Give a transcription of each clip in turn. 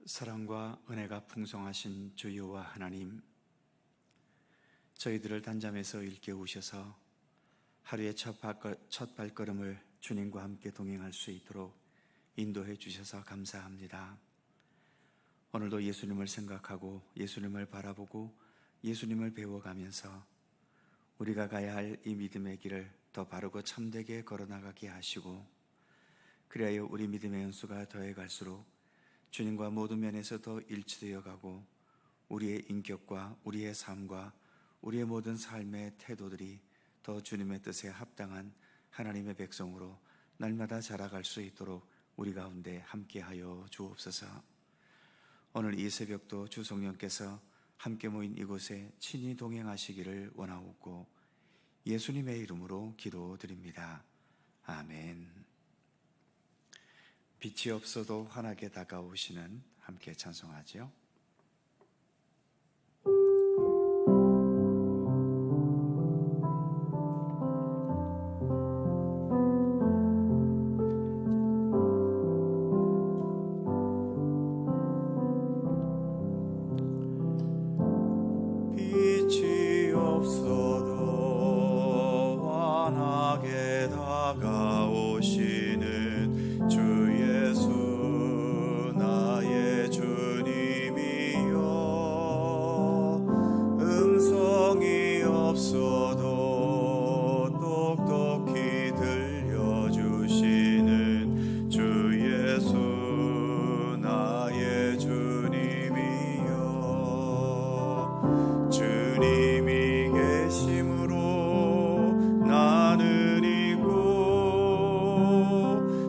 사랑과 은혜가 풍성하신 주 여호와 하나님, 저희들을 단잠에서 일깨우셔서 하루의 첫 발걸음을 주님과 함께 동행할 수 있도록 인도해 주셔서 감사합니다. 오늘도 예수님을 생각하고 예수님을 바라보고 예수님을 배워가면서 우리가 가야 할 이 믿음의 길을 더 바르고 참되게 걸어나가게 하시고, 그리하여 우리 믿음의 연수가 더해갈수록 주님과 모든 면에서 더 일치되어 가고 우리의 인격과 우리의 삶과 우리의 모든 삶의 태도들이 더 주님의 뜻에 합당한 하나님의 백성으로 날마다 자라갈 수 있도록 우리 가운데 함께하여 주옵소서. 오늘 이 새벽도 주 성령께서 함께 모인 이곳에 친히 동행하시기를 원하옵고 예수님의 이름으로 기도드립니다. 아멘. 빛이 없어도 환하게 다가오시는, 함께 찬송하죠. 빛이 없어도 환하게 다가오시는 주 예수 나의 주님이여, 음성이 없어도 똑똑히 들려주시는 주 예수 나의 주님이여, 주님이 계심으로 나는 있고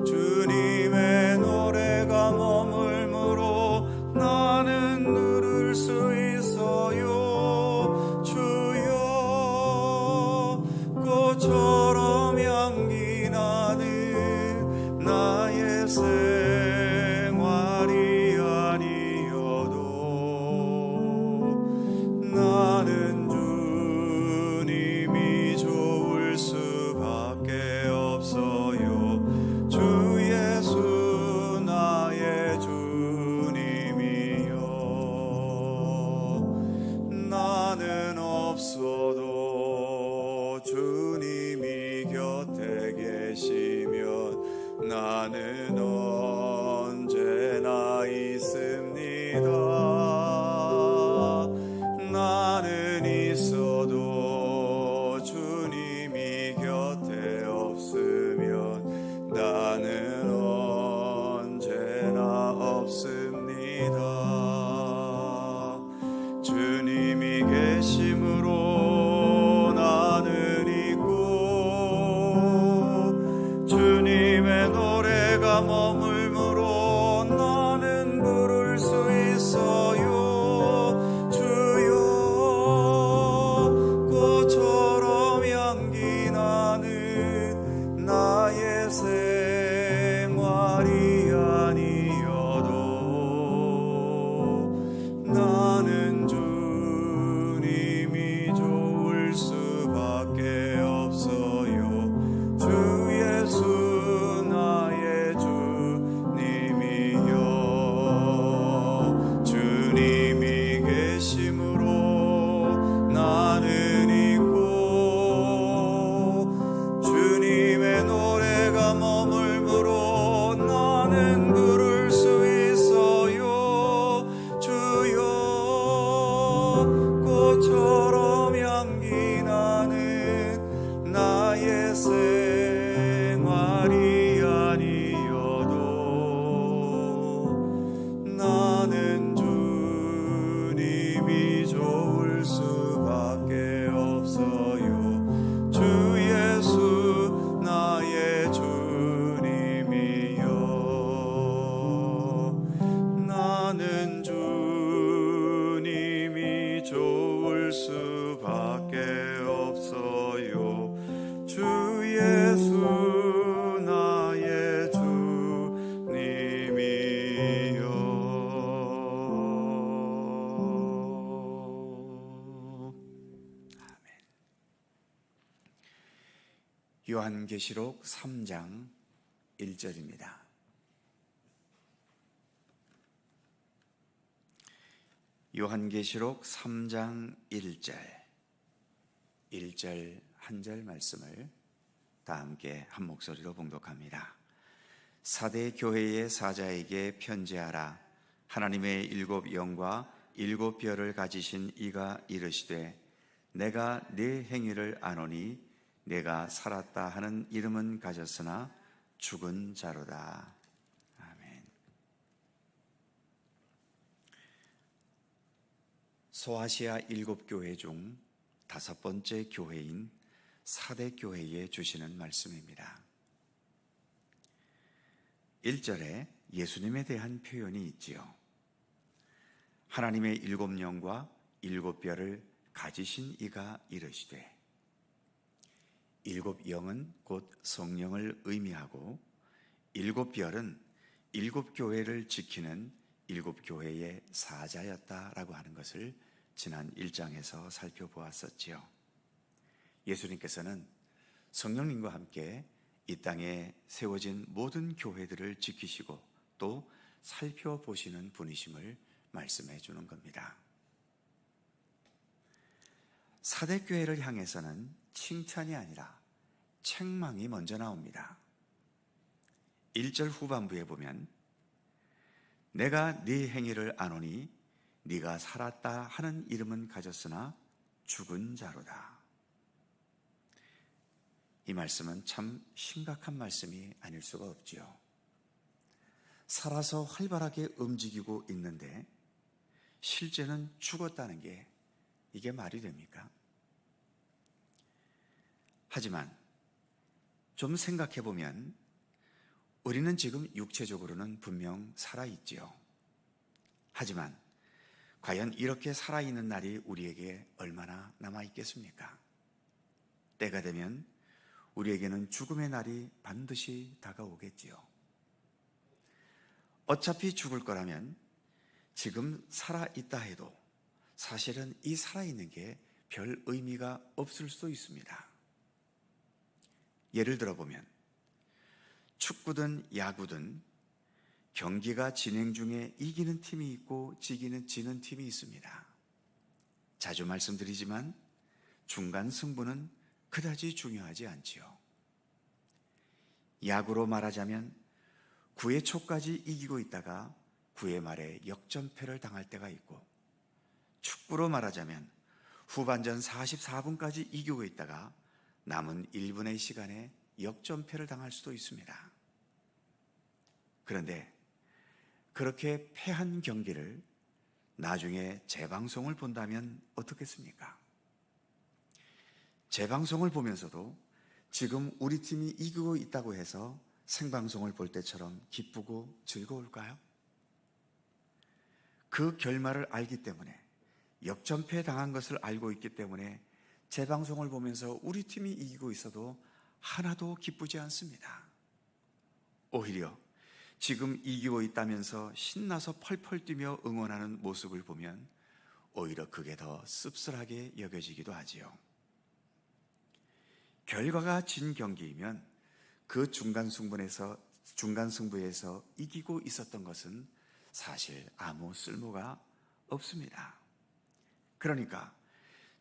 주님의 노래가 머물므로 나는 누를 수 있어요. 주여, 꽃처럼 향기 나는 나의 생활이 아니어도 나는 주님이 좋을 수밖에 없어요. 주 예수 나의 주님이여, 나는 없어도 주님이 곁에 계시면 나는 언제나 있습니다. 나는 있어도 주님이 곁에 없으면 나는 언제나 없습니다. 주님이 계심으로 나는 있고 주님의 노래가 머물므로 나는 부를 수 있어요. 주여, 꽃처럼 향기 나는 나의 생활이 아니어도 나는 주님이 좋을 수밖에 없어요. 주 예수 나의 주님이여, 주님이 계심으로 나는 있고 주님의 노래가 머물므로 나는 부를 수 있어요. 주여, 꽃처럼 향기 나는 나의 생활이 아니어도 나는 주님이 좋을 수밖에 없어요. 주 예수 나의 주님이여, 나는 주님이 좋을 수밖에 없어요. 주 예수 나의 주님이여. 요한계시록 3장 1절입니다. 요한계시록 3장 1절 한 절 말씀을 다 함께 한 목소리로 봉독합니다. 사대 교회의 사자에게 편지하라. 하나님의 일곱 영과 일곱 별을 가지신 이가 이르시되 내가 네 행위를 아노니 내가 살았다 하는 이름은 가졌으나 죽은 자로다. 아멘. 소아시아 일곱 교회 중 다섯 번째 교회인 사대 교회에 주시는 말씀입니다. 1절에 예수님에 대한 표현이 있지요. 하나님의 일곱 영과 일곱 별을 가지신 이가 이르시되, 일곱 영은 곧 성령을 의미하고 일곱 별은 일곱 교회를 지키는 일곱 교회의 사자였다라고 하는 것을 지난 1장에서 살펴보았었지요. 예수님께서는 성령님과 함께 이 땅에 세워진 모든 교회들을 지키시고 또 살펴보시는 분이심을 말씀해 주는 겁니다. 사대교회를 향해서는 칭찬이 아니라 책망이 먼저 나옵니다. 1절 후반부에 보면 내가 네 행위를 아노니 네가 살았다 하는 이름은 가졌으나 죽은 자로다. 이 말씀은 참 심각한 말씀이 아닐 수가 없지요. 살아서 활발하게 움직이고 있는데 실제는 죽었다는 게 이게 말이 됩니까? 하지만 좀 생각해 보면 우리는 지금 육체적으로는 분명 살아있지요. 하지만 과연 이렇게 살아있는 날이 우리에게 얼마나 남아있겠습니까? 때가 되면 우리에게는 죽음의 날이 반드시 다가오겠지요. 어차피 죽을 거라면 지금 살아있다 해도 사실은 이 살아있는 게 별 의미가 없을 수도 있습니다. 예를 들어보면 축구든 야구든 경기가 진행 중에 이기는 팀이 있고 지는 팀이 있습니다. 자주 말씀드리지만 중간 승부는 그다지 중요하지 않지요. 야구로 말하자면 9회 초까지 이기고 있다가 9회 말에 역전패를 당할 때가 있고, 축구로 말하자면 후반전 44분까지 이기고 있다가 남은 1분의 시간에 역전패를 당할 수도 있습니다. 그런데 그렇게 패한 경기를 나중에 재방송을 본다면 어떻겠습니까? 재방송을 보면서도 지금 우리 팀이 이기고 있다고 해서 생방송을 볼 때처럼 기쁘고 즐거울까요? 그 결말을 알기 때문에, 역전패 당한 것을 알고 있기 때문에 재방송을 보면서 우리 팀이 이기고 있어도 하나도 기쁘지 않습니다. 오히려 지금 이기고 있다면서 신나서 펄펄 뛰며 응원하는 모습을 보면 오히려 그게 더 씁쓸하게 여겨지기도 하지요. 결과가 진 경기이면 그 중간 승부에서 이기고 있었던 것은 사실 아무 쓸모가 없습니다. 그러니까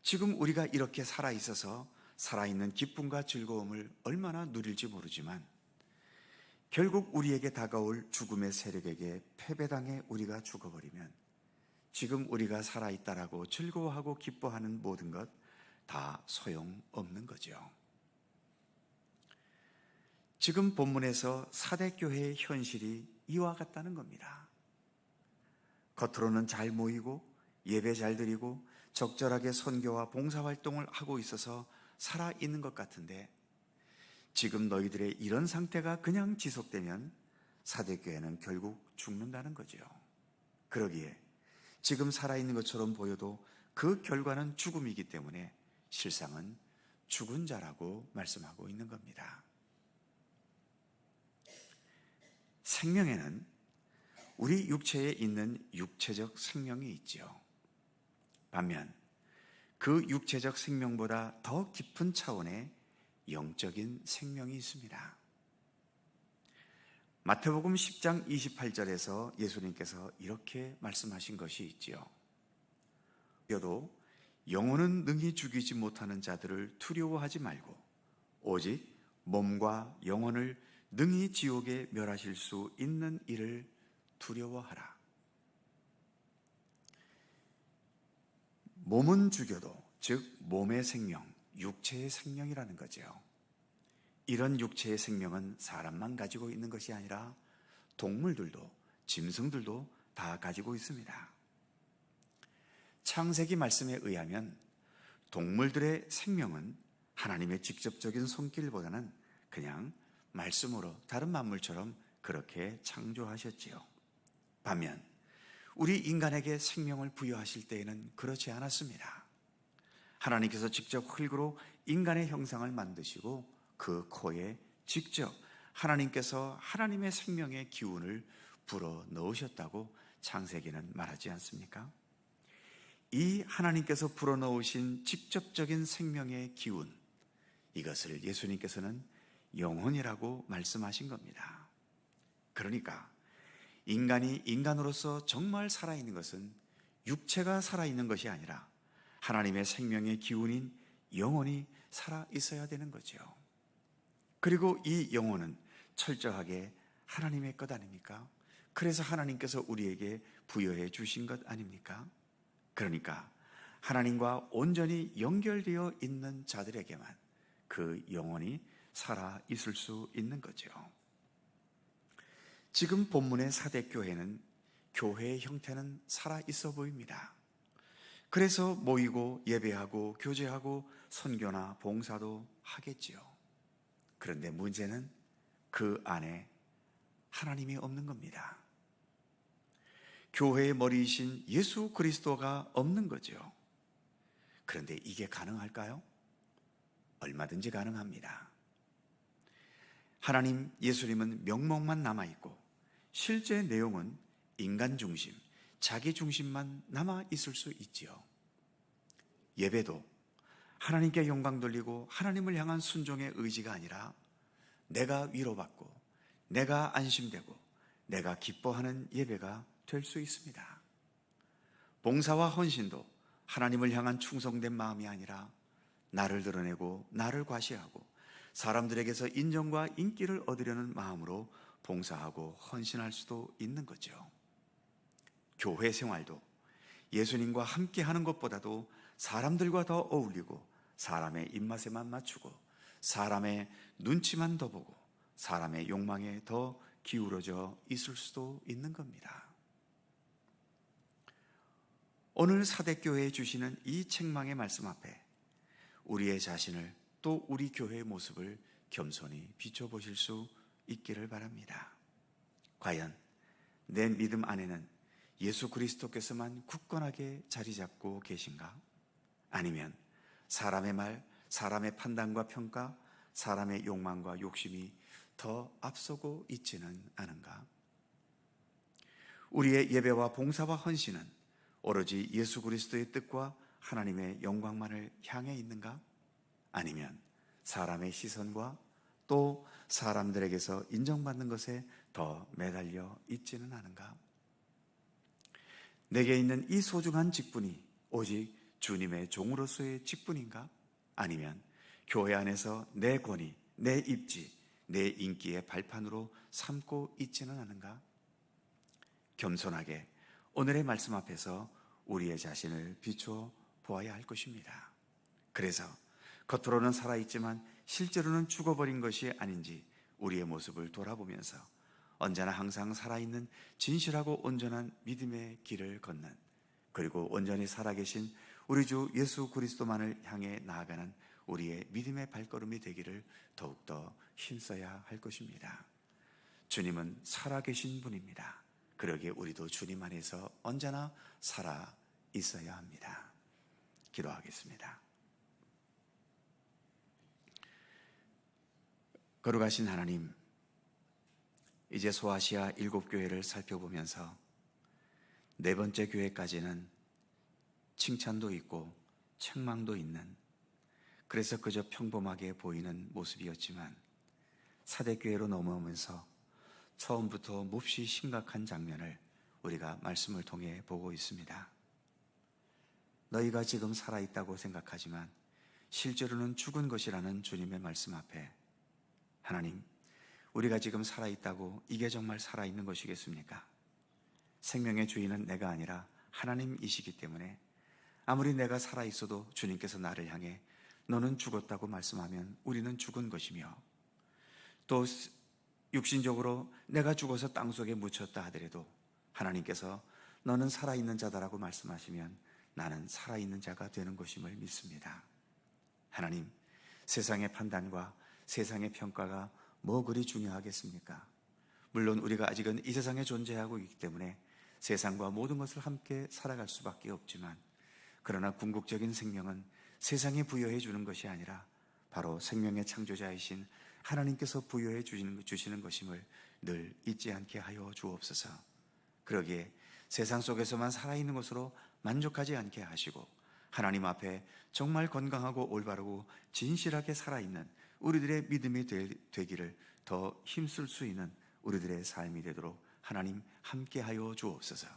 지금 우리가 이렇게 살아있어서 살아있는 기쁨과 즐거움을 얼마나 누릴지 모르지만 결국 우리에게 다가올 죽음의 세력에게 패배당해 우리가 죽어버리면 지금 우리가 살아있다라고 즐거워하고 기뻐하는 모든 것 다 소용없는 거죠. 지금 본문에서 사대교회의 현실이 이와 같다는 겁니다. 겉으로는 잘 모이고 예배 잘 드리고 적절하게 선교와 봉사활동을 하고 있어서 살아있는 것 같은데 지금 너희들의 이런 상태가 그냥 지속되면 사대교회는 결국 죽는다는 거죠. 그러기에 지금 살아있는 것처럼 보여도 그 결과는 죽음이기 때문에 실상은 죽은 자라고 말씀하고 있는 겁니다. 생명에는 우리 육체에 있는 육체적 생명이 있지요. 반면 그 육체적 생명보다 더 깊은 차원의 영적인 생명이 있습니다. 마태복음 10장 28절에서 예수님께서 이렇게 말씀하신 것이 있지요. 여도 영혼은 능히 죽이지 못하는 자들을 두려워하지 말고 오직 몸과 영혼을 능히 지옥에 멸하실 수 있는 이를 두려워하라. 몸은 죽여도, 즉 몸의 생명, 육체의 생명이라는 거죠. 이런 육체의 생명은 사람만 가지고 있는 것이 아니라 동물들도, 짐승들도 다 가지고 있습니다. 창세기 말씀에 의하면 동물들의 생명은 하나님의 직접적인 손길보다는 그냥 말씀으로 다른 만물처럼 그렇게 창조하셨지요. 반면 우리 인간에게 생명을 부여하실 때에는 그렇지 않았습니다. 하나님께서 직접 흙으로 인간의 형상을 만드시고 그 코에 직접 하나님께서 하나님의 생명의 기운을 불어 넣으셨다고 창세기는 말하지 않습니까? 이 하나님께서 불어넣으신 직접적인 생명의 기운, 이것을 예수님께서는 영혼이라고 말씀하신 겁니다. 그러니까 인간이 인간으로서 정말 살아있는 것은 육체가 살아있는 것이 아니라 하나님의 생명의 기운인 영혼이 살아있어야 되는 거죠. 그리고 이 영혼은 철저하게 하나님의 것 아닙니까? 그래서 하나님께서 우리에게 부여해 주신 것 아닙니까? 그러니까 하나님과 온전히 연결되어 있는 자들에게만 그 영혼이 살아 있을 수 있는 거죠. 지금 본문의 사대교회는 교회의 형태는 살아 있어 보입니다. 그래서 모이고 예배하고 교제하고 선교나 봉사도 하겠지요. 그런데 문제는 그 안에 하나님이 없는 겁니다. 교회의 머리이신 예수 그리스도가 없는 거죠. 그런데 이게 가능할까요? 얼마든지 가능합니다. 하나님, 예수님은 명목만 남아있고 실제 내용은 인간 중심, 자기 중심만 남아있을 수 있지요. 예배도 하나님께 영광 돌리고 하나님을 향한 순종의 의지가 아니라 내가 위로받고 내가 안심되고 내가 기뻐하는 예배가 될 수 있습니다. 봉사와 헌신도 하나님을 향한 충성된 마음이 아니라 나를 드러내고 나를 과시하고 사람들에게서 인정과 인기를 얻으려는 마음으로 봉사하고 헌신할 수도 있는 거죠. 교회 생활도 예수님과 함께 하는 것보다도 사람들과 더 어울리고 사람의 입맛에만 맞추고 사람의 눈치만 더 보고 사람의 욕망에 더 기울어져 있을 수도 있는 겁니다. 오늘 사대교회에 주시는 이 책망의 말씀 앞에 우리의 자신을 또 우리 교회의 모습을 겸손히 비춰보실 수 있기를 바랍니다. 과연 내 믿음 안에는 예수 그리스도께서만 굳건하게 자리 잡고 계신가? 아니면 사람의 말, 사람의 판단과 평가, 사람의 욕망과 욕심이 더 앞서고 있지는 않은가? 우리의 예배와 봉사와 헌신은 오로지 예수 그리스도의 뜻과 하나님의 영광만을 향해 있는가? 아니면 사람의 시선과 또 사람들에게서 인정받는 것에 더 매달려 있지는 않은가? 내게 있는 이 소중한 직분이 오직 주님의 종으로서의 직분인가? 아니면 교회 안에서 내 권위, 내 입지, 내 인기의 발판으로 삼고 있지는 않은가? 겸손하게 오늘의 말씀 앞에서 우리의 자신을 비춰 보아야 할 것입니다. 그래서 겉으로는 살아있지만 실제로는 죽어버린 것이 아닌지 우리의 모습을 돌아보면서 언제나 항상 살아있는 진실하고 온전한 믿음의 길을 걷는, 그리고 온전히 살아계신 우리 주 예수 그리스도만을 향해 나아가는 우리의 믿음의 발걸음이 되기를 더욱더 힘써야 할 것입니다. 주님은 살아계신 분입니다. 그러기에 우리도 주님 안에서 언제나 살아 있어야 합니다. 기도하겠습니다. 거룩하신 하나님, 이제 소아시아 7교회를 살펴보면서 네 번째 교회까지는 칭찬도 있고 책망도 있는, 그래서 그저 평범하게 보이는 모습이었지만 사대교회로 넘어오면서 처음부터 몹시 심각한 장면을 우리가 말씀을 통해 보고 있습니다. 너희가 지금 살아있다고 생각하지만 실제로는 죽은 것이라는 주님의 말씀 앞에 하나님, 우리가 지금 살아있다고 이게 정말 살아있는 것이겠습니까? 생명의 주인은 내가 아니라 하나님이시기 때문에 아무리 내가 살아있어도 주님께서 나를 향해 너는 죽었다고 말씀하면 우리는 죽은 것이며, 또 육신적으로 내가 죽어서 땅속에 묻혔다 하더라도 하나님께서 너는 살아있는 자다라고 말씀하시면 나는 살아있는 자가 되는 것임을 믿습니다. 하나님, 세상의 판단과 세상의 평가가 뭐 그리 중요하겠습니까? 물론 우리가 아직은 이 세상에 존재하고 있기 때문에 세상과 모든 것을 함께 살아갈 수밖에 없지만, 그러나 궁극적인 생명은 세상에 부여해 주는 것이 아니라 바로 생명의 창조자이신 하나님께서 부여해 주시는 것임을 늘 잊지 않게 하여 주옵소서. 그러기에 세상 속에서만 살아있는 것으로 만족하지 않게 하시고 하나님 앞에 정말 건강하고 올바르고 진실하게 살아있는 우리들의 믿음이 되기를 더 힘쓸 수 있는 우리들의 삶이 되도록 하나님 함께하여 주옵소서.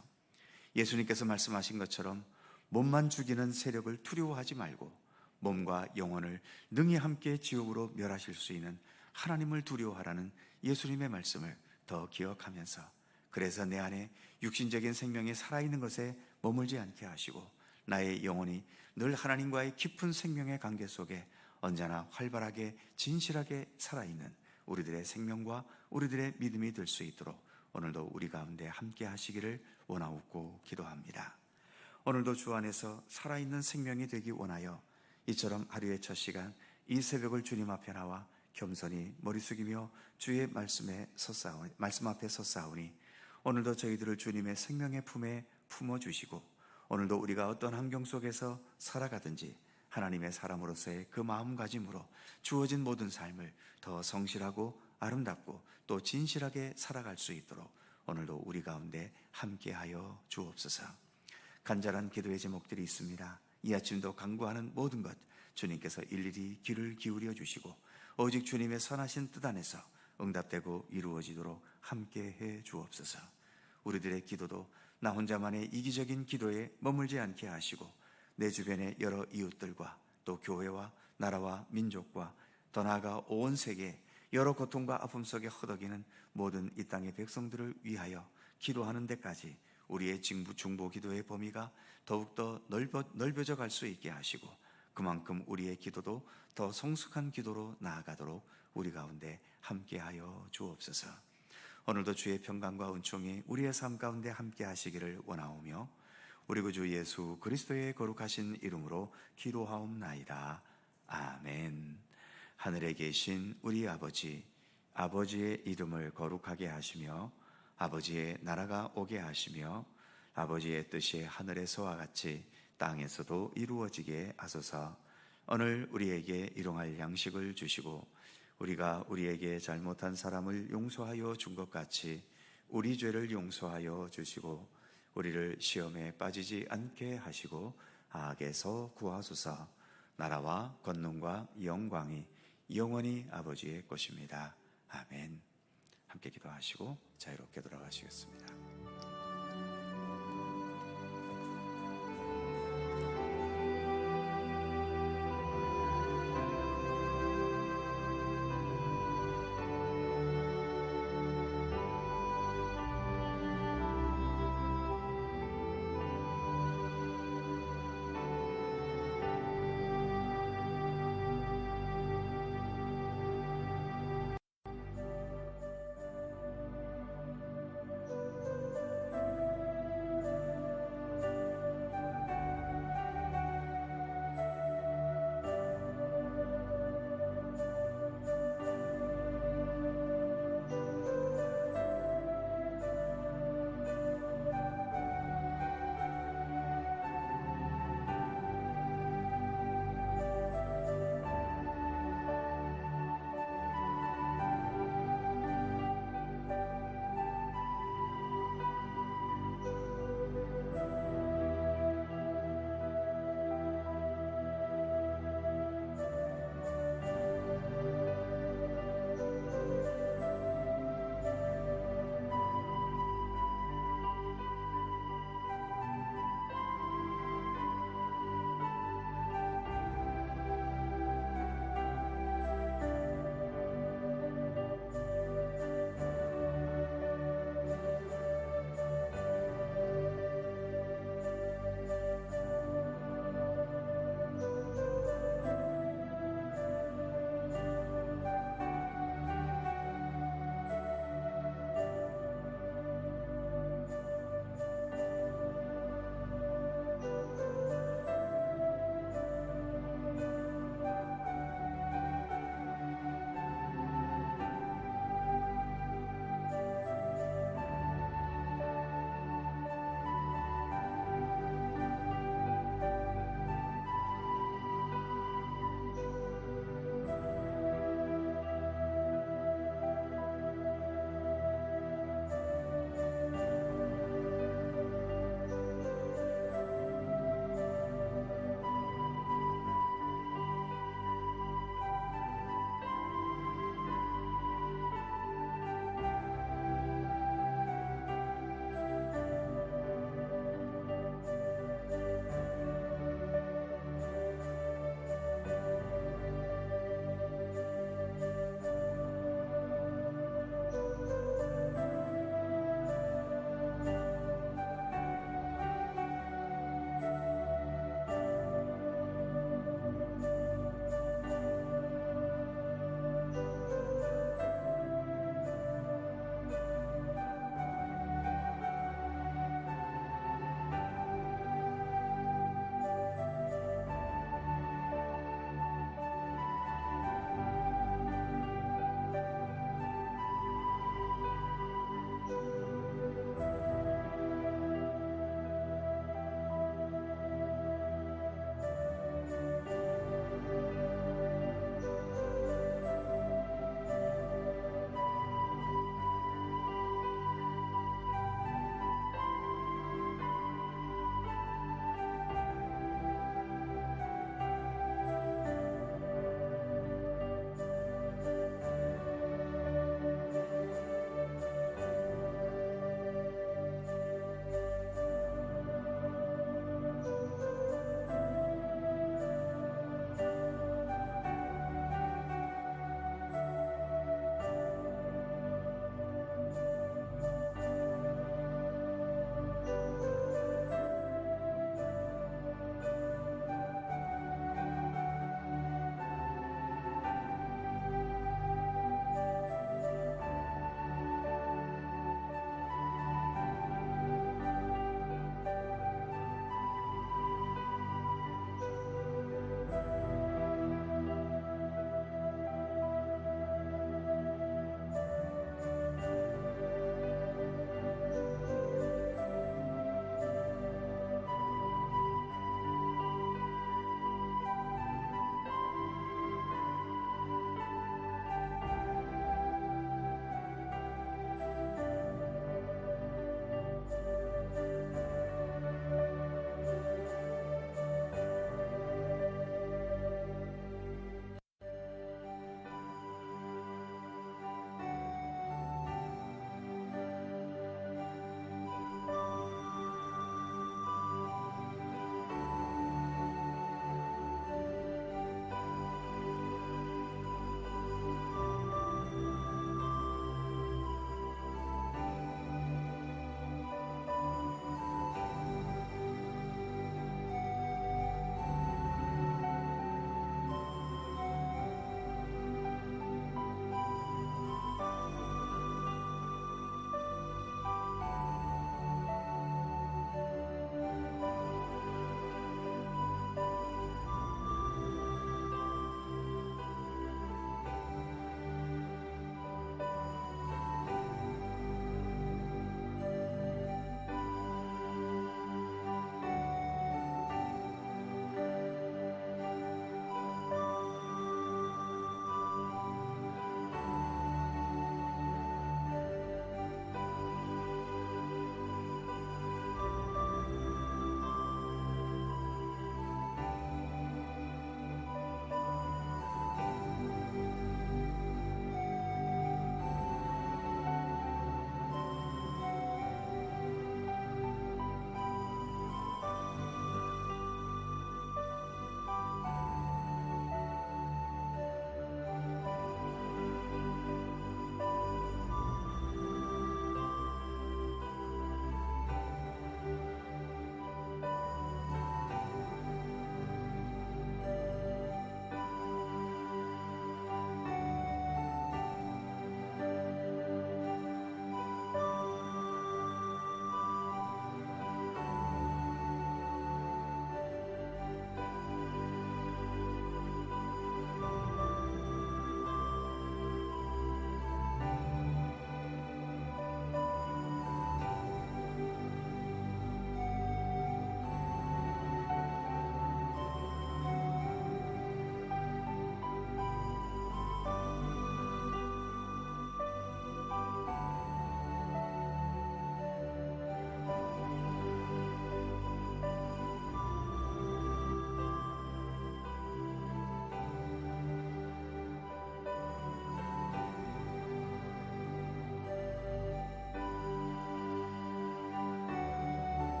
예수님께서 말씀하신 것처럼 몸만 죽이는 세력을 두려워하지 말고 몸과 영혼을 능히 함께 지옥으로 멸하실 수 있는 하나님을 두려워하라는 예수님의 말씀을 더 기억하면서, 그래서 내 안에 육신적인 생명이 살아있는 것에 머물지 않게 하시고 나의 영혼이 늘 하나님과의 깊은 생명의 관계 속에 언제나 활발하게 진실하게 살아있는 우리들의 생명과 우리들의 믿음이 될 수 있도록 오늘도 우리 가운데 함께 하시기를 원하옵고 기도합니다. 오늘도 주 안에서 살아있는 생명이 되기 원하여 이처럼 하루의 첫 시간 이 새벽을 주님 앞에 나와 겸손히 머리 숙이며 주의 말씀 앞에 섰사오니 오늘도 저희들을 주님의 생명의 품에 품어주시고 오늘도 우리가 어떤 환경 속에서 살아가든지 하나님의 사람으로서의 그 마음가짐으로 주어진 모든 삶을 더 성실하고 아름답고 또 진실하게 살아갈 수 있도록 오늘도 우리 가운데 함께하여 주옵소서. 간절한 기도의 제목들이 있습니다. 이 아침도 간구하는 모든 것 주님께서 일일이 귀를 기울여 주시고 오직 주님의 선하신 뜻 안에서 응답되고 이루어지도록 함께해 주옵소서. 우리들의 기도도 나 혼자만의 이기적인 기도에 머물지 않게 하시고 내 주변의 여러 이웃들과 또 교회와 나라와 민족과 더 나아가 온 세계 여러 고통과 아픔 속에 허덕이는 모든 이 땅의 백성들을 위하여 기도하는 데까지 우리의 중보 기도의 범위가 더욱더 넓어져 갈 수 있게 하시고 그만큼 우리의 기도도 더 성숙한 기도로 나아가도록 우리 가운데 함께하여 주옵소서. 오늘도 주의 평강과 은총이 우리의 삶 가운데 함께 하시기를 원하오며 우리 구주 예수 그리스도의 거룩하신 이름으로 기도하옵나이다. 아멘. 하늘에 계신 우리 아버지, 아버지의 이름을 거룩하게 하시며 아버지의 나라가 오게 하시며 아버지의 뜻이 하늘에서와 같이 땅에서도 이루어지게 하소서. 오늘 우리에게 일용할 양식을 주시고 우리가 우리에게 잘못한 사람을 용서하여 준 것 같이 우리 죄를 용서하여 주시고 우리를 시험에 빠지지 않게 하시고 악에서 구하소서. 나라와 권능과 영광이 영원히 아버지의 것입니다. 아멘. 함께 기도하시고 자유롭게 돌아가시겠습니다.